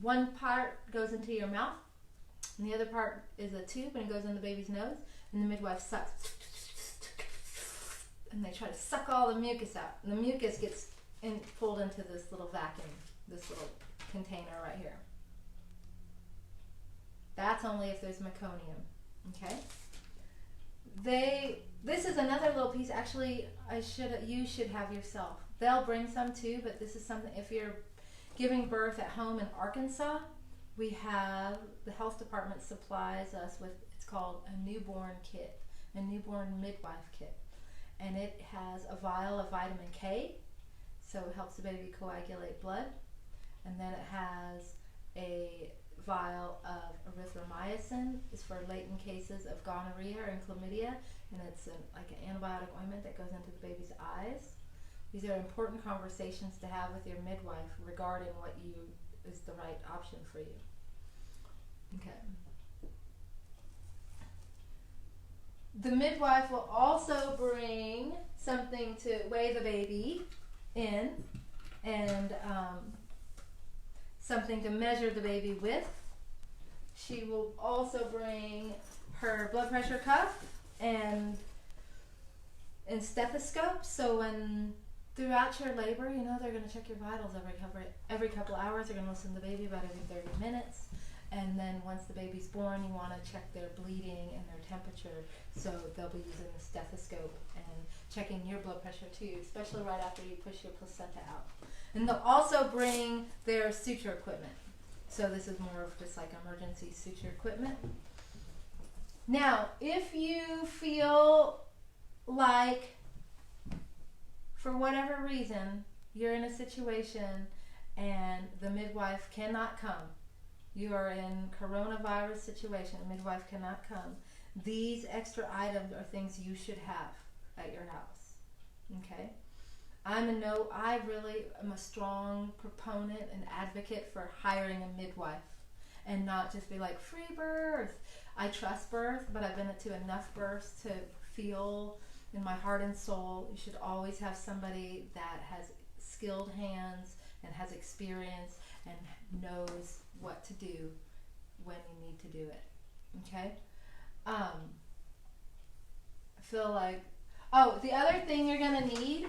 one part goes into your mouth, and the other part is a tube, and it goes in the baby's nose. And the midwife sucks, and they try to suck all the mucus out. And the mucus gets pulled into this little vacuum, this little container right here. That's only if there's meconium, okay? This is another little piece. Actually, you should have yourself. They'll bring some too, but this is something. If you're giving birth at home in Arkansas, we have the health department supplies us with. It's called a newborn kit, a newborn midwife kit, and it has a vial of vitamin K, so it helps the baby coagulate blood, and then it has a vial of erythromycin. It's for latent cases of gonorrhea and chlamydia, and it's like an antibiotic ointment that goes into the baby's eyes. These are important conversations to have with your midwife regarding what is the right option for you. Okay. The midwife will also bring something to weigh the baby in, and something to measure the baby with. She will also bring her blood pressure cuff and and stethoscopes. So when throughout your labor, you know, they're going to check your vitals every couple hours. They're going to listen to the baby about every 30 minutes. And then once the baby's born, you want to check their bleeding and their temperature. So they'll be using the stethoscope and checking your blood pressure too, especially right after you push your placenta out. And they'll also bring their suture equipment. So this is more of just like emergency suture equipment. Now, if you feel like, for whatever reason, you're in a situation and the midwife cannot come, you are in coronavirus situation, the midwife cannot come, these extra items are things you should have at your house. Okay? I really am a strong proponent and advocate for hiring a midwife and not just be like, free birth. I trust birth, but I've been to enough births to feel in my heart and soul you should always have somebody that has skilled hands and has experience and knows what to do when you need to do it. Okay? I feel like, the other thing you're gonna need,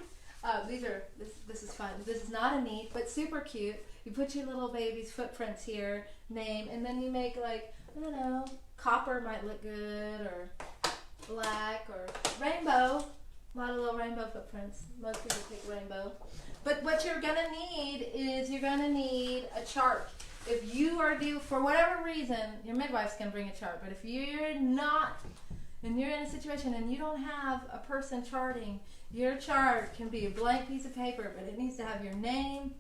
this is fun. This is not a need, but super cute. You put your little baby's footprints here, name, and then you make like, I don't know, copper might look good, or black, or rainbow. A lot of little rainbow footprints. Most people pick rainbow. But what you're gonna need is you're gonna need a chart. If you are due, for whatever reason, your midwife's gonna bring a chart, but if you're not, and you're in a situation and you don't have a person charting, your chart can be a blank piece of paper, but it needs to have your name,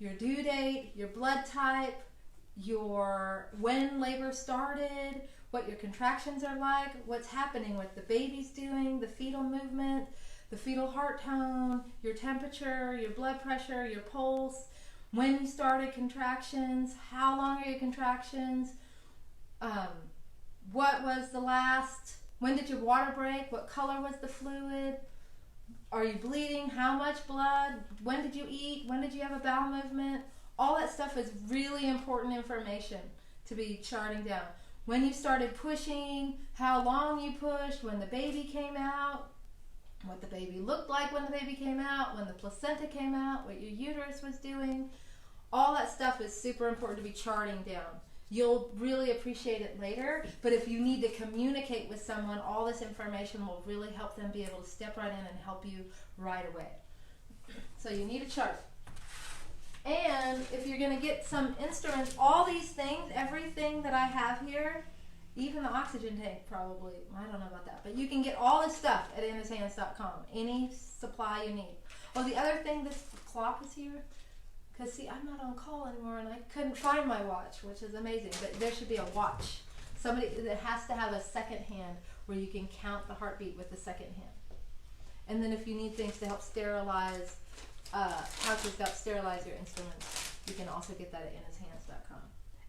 your due date, your blood type, your when labor started, what your contractions are like, what's happening with the baby's doing, the fetal movement, the fetal heart tone, your temperature, your blood pressure, your pulse, when you started contractions, how long are your contractions, what was the last, when did your water break, what color was the fluid, are you bleeding, how much blood, when did you eat, when did you have a bowel movement. All that stuff is really important information to be charting down. When you started pushing, how long you pushed, when the baby came out, what the baby looked like when the baby came out, when the placenta came out, what your uterus was doing. All that stuff is super important to be charting down. You'll really appreciate it later, but if you need to communicate with someone, all this information will really help them be able to step right in and help you right away. So you need a chart. And if you're going to get some instruments, all these things, everything that I have here, even the oxygen tank probably, I don't know about that, but you can get all this stuff at Anna'sHands.com, any supply you need. Oh, the other thing, this clock is here, because see, I'm not on call anymore and I couldn't find my watch, which is amazing, but there should be a watch. Somebody that has to have a second hand where you can count the heartbeat with the second hand. And then if you need things to help sterilize, pouches to help sterilize your instruments, you can also get that at Anna'sHands.com.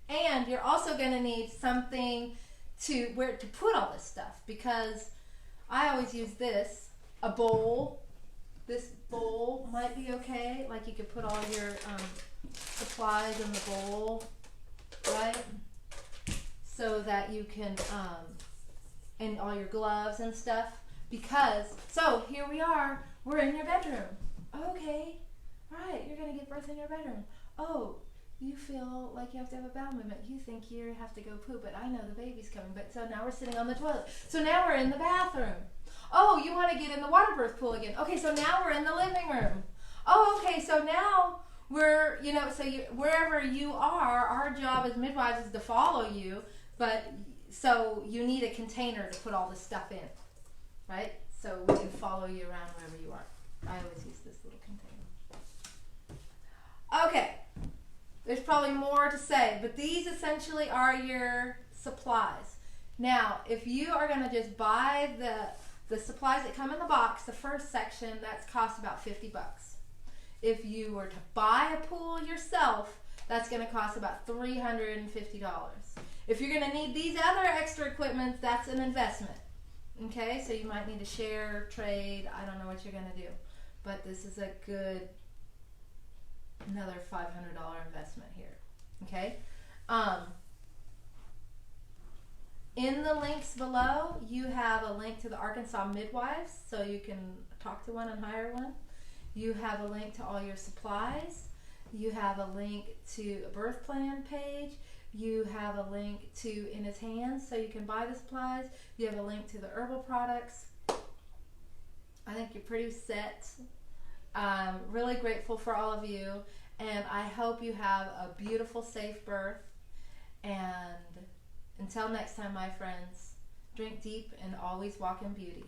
And you're also going to need something to put all this stuff, because I always use this, a bowl. This bowl might be okay, like you could put all your supplies in the bowl, right? So that you can, and all your gloves and stuff, because, so here we are, we're in your bedroom. Okay, right, you're going to give birth in your bedroom. Oh, you feel like you have to have a bowel movement. You think you have to go poop, but I know the baby's coming. But so now we're sitting on the toilet. So now we're in the bathroom. Oh, you want to get in the water birth pool again. Okay, so now we're in the living room. Oh, okay, so now we're, so wherever you are, our job as midwives is to follow you, but so you need a container to put all this stuff in, right? So we can follow you around wherever you are. I always use this little container. Okay. There's probably more to say, but these essentially are your supplies. Now, if you are going to just buy the supplies that come in the box, the first section, that's cost about $50. If you were to buy a pool yourself, that's going to cost about $350. If you're going to need these other extra equipment, that's an investment. Okay, so you might need to share, trade, I don't know what you're going to do. But this is a good, another $500 investment here. Okay? In the links below, you have a link to the Arkansas Midwives, so you can talk to one and hire one. You have a link to all your supplies. You have a link to a birth plan page. You have a link to In His Hands, so you can buy the supplies. You have a link to the herbal products. I think you're pretty set. Really grateful for all of you, and I hope you have a beautiful, safe birth. And until next time, my friends, drink deep and always walk in beauty.